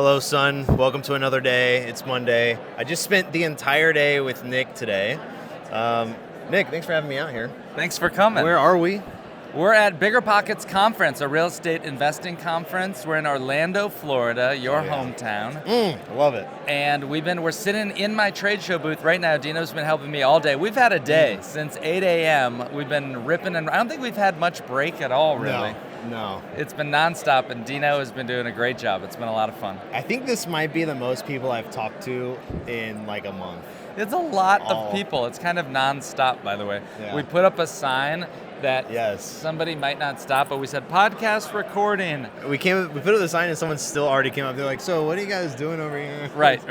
Hello, son. Welcome to another day. It's Monday. I just spent the entire day with Nick today. Nick, thanks for having me out here. Thanks for coming. Where are we? We're at Bigger Pockets Conference, a real estate investing conference. We're in Orlando, Florida, your hometown. Love it. And we're sitting in my trade show booth right now. Dino's been helping me all day. We've had a day since 8 a.m. We've been ripping, and I don't think we've had much break at all, really. No. It's been nonstop, and Dino has been doing a great job. It's been a lot of fun. I think this might be the most people I've talked to in like a month. It's a lot of people. It's kind of nonstop, by the way. Yeah. We put up a sign that Yes. somebody might not stop, but we said podcast recording. We put up the sign and someone still already came up. They're like, so what are you guys doing over here? Right.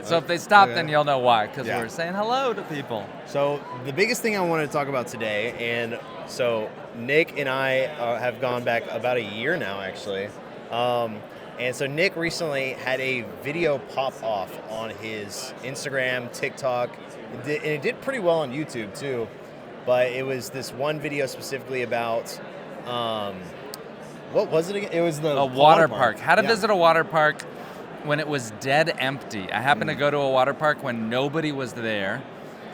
So if they stop, Okay. then you'll know why, because Yeah. we're saying hello to people. So the biggest thing I wanted to talk about today, and so Nick and I have gone back about a year now, actually. And so Nick recently had a video pop off on his Instagram, TikTok, and it did pretty well on YouTube too. But it was this one video specifically about, what was it again? It was the Water park. How to Yeah. visit a water park when it was dead empty. I happened to go to a water park when nobody was there,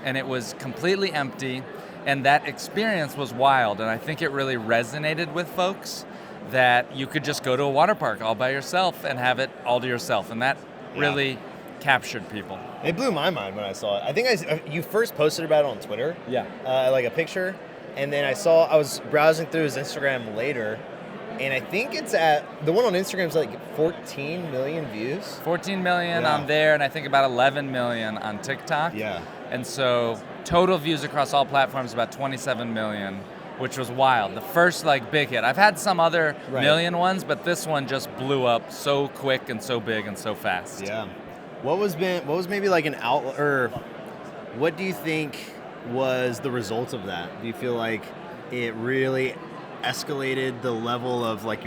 and it was completely empty, and that experience was wild, and I think it really resonated with folks that you could just go to a water park all by yourself and have it all to yourself, and that really captured people. It blew my mind when I saw it. I think you first posted about it on Twitter. Yeah. Like a picture. And then I was browsing through his Instagram later, and I think it's the one on Instagram is like 14 million views. 14 million Yeah. on there, and I think about 11 million on TikTok. Yeah. And so total views across all platforms about 27 million, which was wild. The first big hit. I've had some other million ones, but this one just blew up so quick and so big and so fast. Yeah. What was maybe like an outlet, or what do you think was the result of that? Do you feel like it really escalated the level of like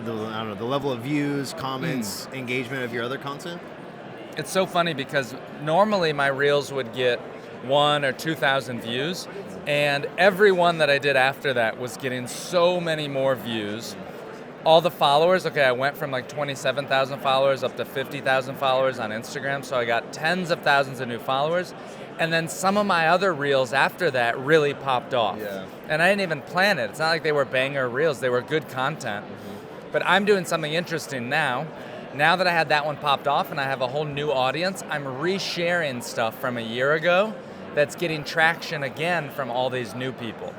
the level of views, comments, engagement of your other content? It's so funny because normally my reels would get 1,000 or 2,000 views, and every one that I did after that was getting so many more views. All the followers, I went from like 27,000 followers up to 50,000 followers on Instagram, so I got tens of thousands of new followers. And then some of my other reels after that really popped off. Yeah. And I didn't even plan it. It's not like they were banger reels, they were good content. But I'm doing something interesting now. Now that I had that one popped off and I have a whole new audience, I'm resharing stuff from a year ago that's getting traction again from all these new people.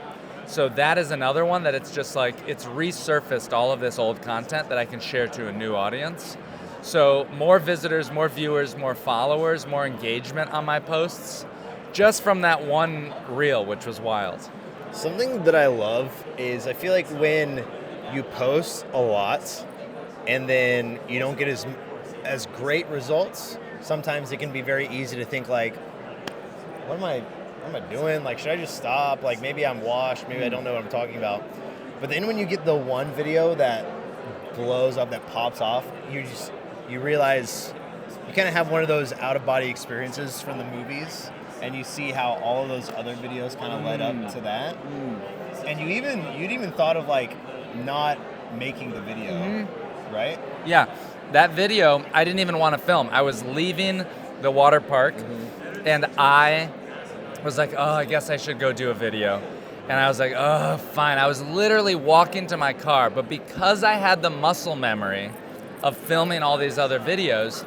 So that is another one that it's just like, it's resurfaced all of this old content that I can share to a new audience. So more visitors, more viewers, more followers, more engagement on my posts, just from that one reel, which was wild. Something that I love is I feel like when you post a lot and then you don't get as great results, sometimes it can be very easy to think like, what am I doing? Like, should I just stop? Like, maybe I'm washed. Maybe I don't know what I'm talking about. But then when you get the one video that blows up, that pops off, you realize you kind of have one of those out-of-body experiences from the movies, and you see how all of those other videos kind of led up to that. And you'd even thought of like not making the video, right? Yeah, that video, I didn't even want to film. I was leaving the water park, and I was like, oh, I guess I should go do a video. And I was like, oh, fine. I was literally walking to my car, but because I had the muscle memory of filming all these other videos,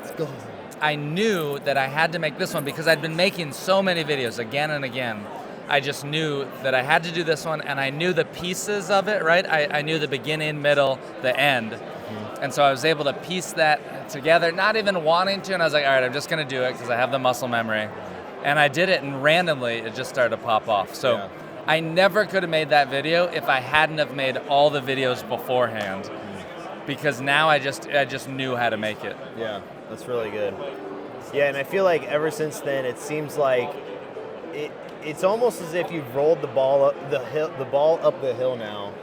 I knew that I had to make this one because I'd been making so many videos again and again. I just knew that I had to do this one, and I knew the pieces of it, right? I knew the beginning, middle, the end. And so I was able to piece that together, not even wanting to, and I was like, all right, I'm just gonna do it because I have the muscle memory. And I did it, and randomly, it just started to pop off. So I never could have made that video if I hadn't have made all the videos beforehand, because now I just knew how to make it. Yeah, that's really good. Yeah, and I feel like ever since then, it seems like it's almost as if you've rolled the ball up the hill now,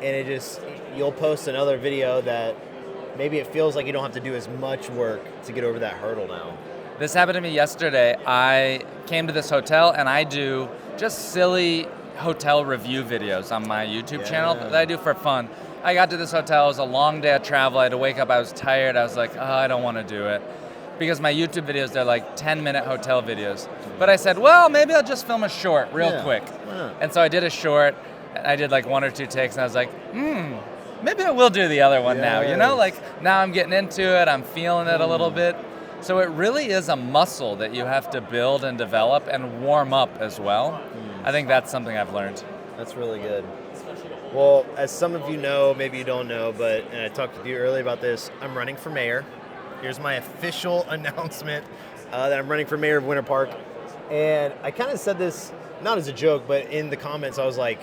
and you'll post another video that maybe it feels like you don't have to do as much work to get over that hurdle now. This happened to me yesterday. I came to this hotel, and I do just silly hotel review videos on my YouTube channel that I do for fun. I got to this hotel, it was a long day of travel, I had to wake up, I was tired, I was like, oh, I don't want to do it. Because my YouTube videos, they're like 10-minute hotel videos. But I said, well, maybe I'll just film a short real quick. Yeah. And so I did a short, and I did like 1 or 2 takes, and I was like, maybe I will do the other one now, you know? Like, now I'm getting into it, I'm feeling it a little bit. So it really is a muscle that you have to build and develop and warm up as well. I think that's something I've learned. That's really good. Well, as some of you know, maybe you don't know, but and I talked with you earlier about this, I'm running for mayor. Here's my official announcement that I'm running for mayor of Winter Park. And I kind of said this, not as a joke, but in the comments, I was like,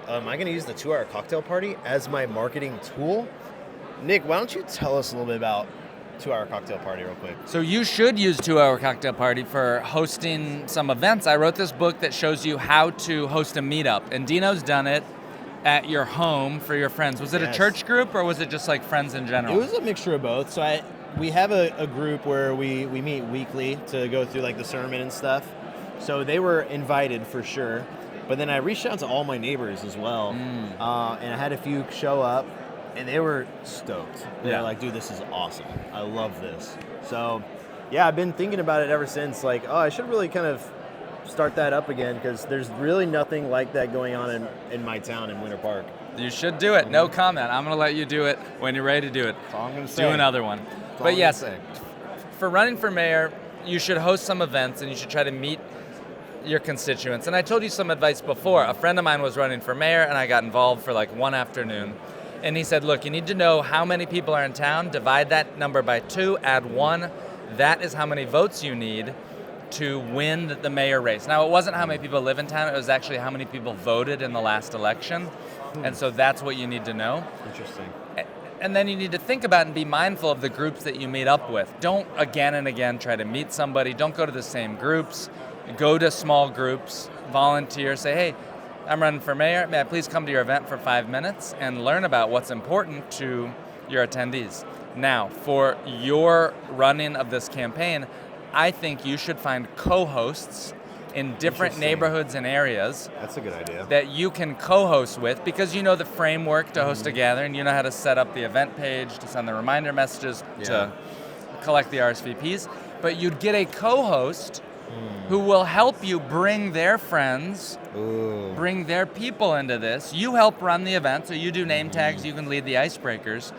am I going to use the 2-hour cocktail party as my marketing tool? Nick, why don't you tell us a little bit about 2-hour cocktail party real quick? So you should use 2-hour cocktail party for hosting some events. I wrote this book that shows you how to host a meetup, and Dino's done it at your home for your friends. Was it a church group or was it just like friends in general? It was a mixture of both. So we have a group where we meet weekly to go through like the sermon and stuff. So they were invited for sure. But then I reached out to all my neighbors as well. And I had a few show up and they were stoked. They were like, dude, this is awesome. I love this. So yeah, I've been thinking about it ever since. Like, oh, I should really kind of start that up again because there's really nothing like that going on in my town in Winter Park. You should do it. No comment. I'm going to let you do it when you're ready to do it. That's all I'm going to say. Do another one. But yes, for running for mayor, you should host some events and you should try to meet your constituents. And I told you some advice before. A friend of mine was running for mayor and I got involved for like one afternoon. And he said, look, you need to know how many people are in town, divide that number by 2, add 1. That is how many votes you need to win the mayor race. Now, it wasn't how many people live in town, it was actually how many people voted in the last election. And so that's what you need to know. Interesting. And then you need to think about and be mindful of the groups that you meet up with. Don't again and again try to meet somebody. Don't go to the same groups. Go to small groups, volunteer, say, hey, I'm running for mayor. May I please come to your event for 5 minutes and learn about what's important to your attendees. Now, for your running of this campaign, I think you should find co-hosts in different neighborhoods and areas. That's a good idea. That you can co-host with because you know the framework to host a gathering, you know how to set up the event page, to send the reminder messages, to collect the RSVPs. But you'd get a co-host who will help you bring their friends, bring their people into this. You help run the event, so you do name tags, you can lead the icebreakers.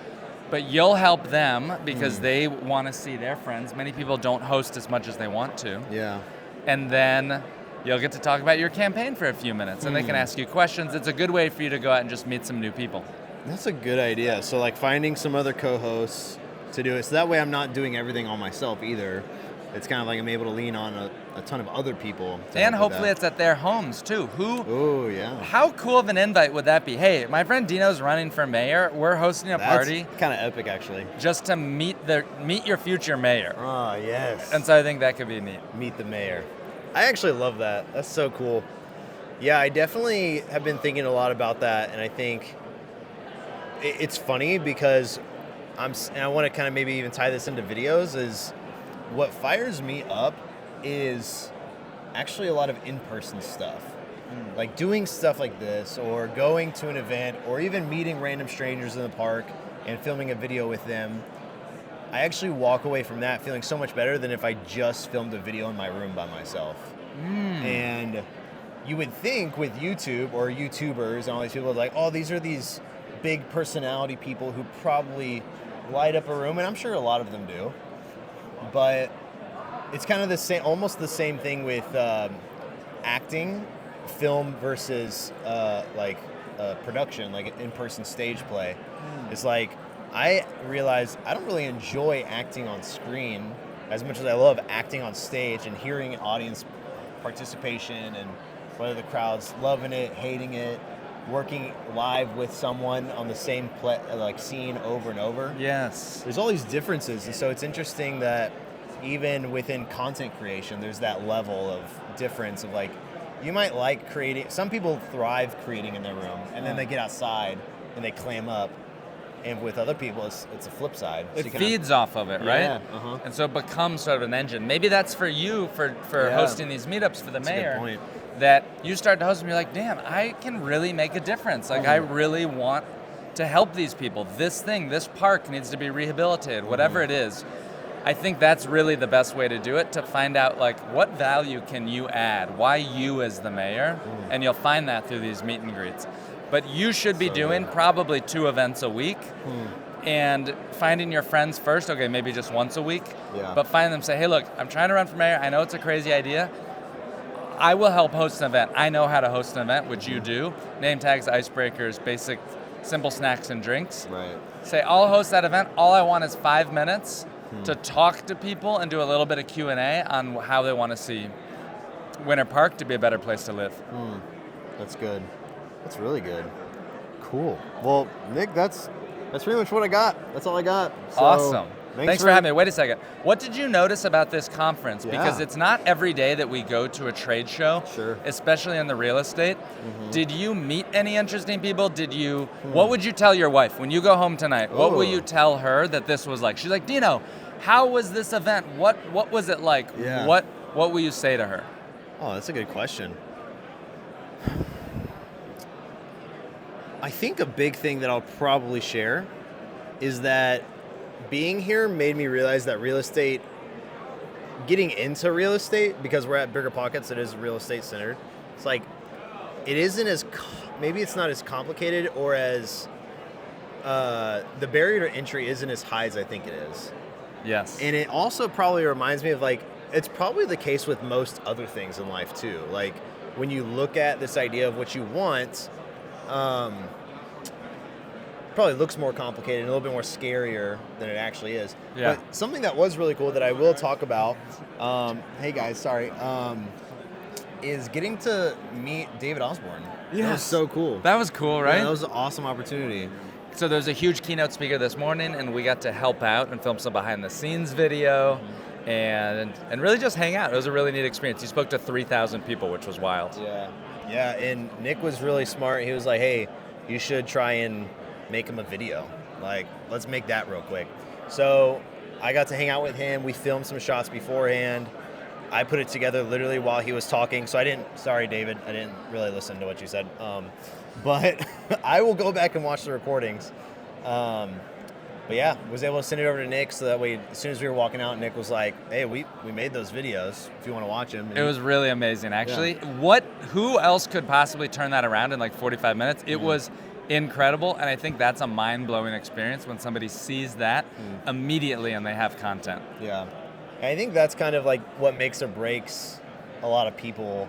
But you'll help them because they want to see their friends. Many people don't host as much as they want to. Yeah. And then you'll get to talk about your campaign for a few minutes and they can ask you questions. It's a good way for you to go out and just meet some new people. That's a good idea. So like finding some other co-hosts to do it. So that way I'm not doing everything on myself either. It's kind of like I'm able to lean on a ton of other people. And hopefully it's at their homes too. Oh, yeah. How cool of an invite would that be? Hey, my friend Dino's running for mayor. We're hosting a party. Kind of epic, actually. Just to meet your future mayor. Oh, yes. And so I think that could be neat. Meet the mayor. I actually love that. That's so cool. Yeah, I definitely have been thinking a lot about that, and I think it's funny because and I want to kind of maybe even tie this into videos, is what fires me up is actually a lot of in-person stuff. Like doing stuff like this, or going to an event, or even meeting random strangers in the park and filming a video with them. I actually walk away from that feeling so much better than if I just filmed a video in my room by myself. And you would think with YouTube or YouTubers and all these people, like, oh, these are these big personality people who probably light up a room, and I'm sure a lot of them do. But it's kind of the same, almost the same thing with acting, film versus production, like in-person stage play. It's like, I realized I don't really enjoy acting on screen as much as I love acting on stage and hearing audience participation and whether the crowd's loving it, hating it, working live with someone on the same scene over and over. Yes. There's all these differences, and so it's interesting that even within content creation, there's that level of difference of like, you might like creating, some people thrive creating in their room, and then they get outside and they clam up. And with other people, it's a flip side. So it feeds off of it, right? Yeah. And so it becomes sort of an engine. Maybe that's for you for hosting these meetups for the mayor. That's a good point. That you start to host and you're like, damn, I can really make a difference. Like I really want to help these people. This park needs to be rehabilitated, whatever it is. I think that's really the best way to do it, to find out like what value can you add, why you as the mayor, and you'll find that through these meet and greets. But you should be doing probably 2 events a week, and finding your friends first, okay, maybe just once a week, but find them, say, hey look, I'm trying to run for mayor, I know it's a crazy idea, I will help host an event. I know how to host an event, which you do. Name tags, icebreakers, basic, simple snacks and drinks. Right. Say, I'll host that event. All I want is 5 minutes to talk to people and do a little bit of Q&A on how they want to see Winter Park to be a better place to live. That's good. That's really good. Cool. Well, Nick, that's pretty much what I got. That's all I got. So, awesome. Thanks for having me. Wait a second. What did you notice about this conference? Yeah. Because it's not every day that we go to a trade show, especially in the real estate. Did you meet any interesting people? What would you tell your wife when you go home tonight? What will you tell her that this was like? She's like, Dino, how was this event? What was it like? Yeah. What will you say to her? Oh, that's a good question. I think a big thing that I'll probably share is that being here made me realize that real estate, getting into real estate, because we're at Bigger Pockets, it is real estate centered. It's like, it isn't as, maybe it's not as complicated, or as, the barrier to entry isn't as high as I think it is. Yes. And it also probably reminds me of like, it's probably the case with most other things in life too. Like when you look at this idea of what you want, probably looks more complicated and a little bit more scarier than it actually is. Yeah. But something that was really cool that I will talk about, hey guys, sorry, is getting to meet David Osborne. Yes. That was so cool. That was cool, right? Yeah, that was an awesome opportunity. So there was a huge keynote speaker this morning, and we got to help out and film some behind the scenes video and really just hang out. It was a really neat experience. He spoke to 3,000 people, which was wild. Yeah, and Nick was really smart. He was like, hey, you should try and make him a video. Like, let's make that real quick. So I got to hang out with him. We filmed some shots beforehand. I put it together literally while he was talking. So sorry, David, I didn't really listen to what you said. But I will go back and watch the recordings. But yeah, was able to send it over to Nick so that way, as soon as we were walking out, Nick was like, hey, we made those videos if you want to watch them. And it was really amazing, actually. Yeah. Who else could possibly turn that around in like 45 minutes? It was incredible, and I think that's a mind-blowing experience when somebody sees that immediately and they have content. Yeah. And I think that's kind of like what makes or breaks a lot of people.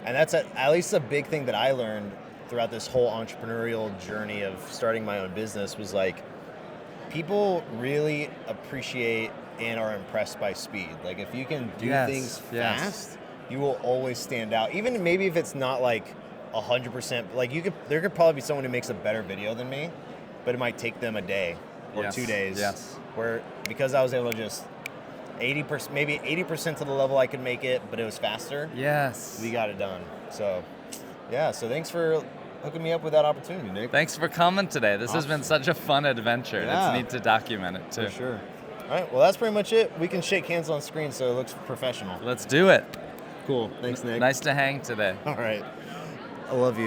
And that's at least a big thing that I learned throughout this whole entrepreneurial journey of starting my own business was like, people really appreciate and are impressed by speed. Like if you can do things fast, you will always stand out. Even maybe if it's not like 100%, like there could probably be someone who makes a better video than me, but it might take them a day or 2 days. Yes. Where because I was able to just 80%, maybe 80% to the level I could make it, but it was faster. Yes. We got it done. So yeah, so thanks for hooking me up with that opportunity, Nick. Thanks for coming today. This has been such a fun adventure. Yeah. It's neat to document it too. For sure. All right, well that's pretty much it. We can shake hands on screen so it looks professional. Let's do it. Cool. Thanks, Nick. Nice to hang today. All right. I love you.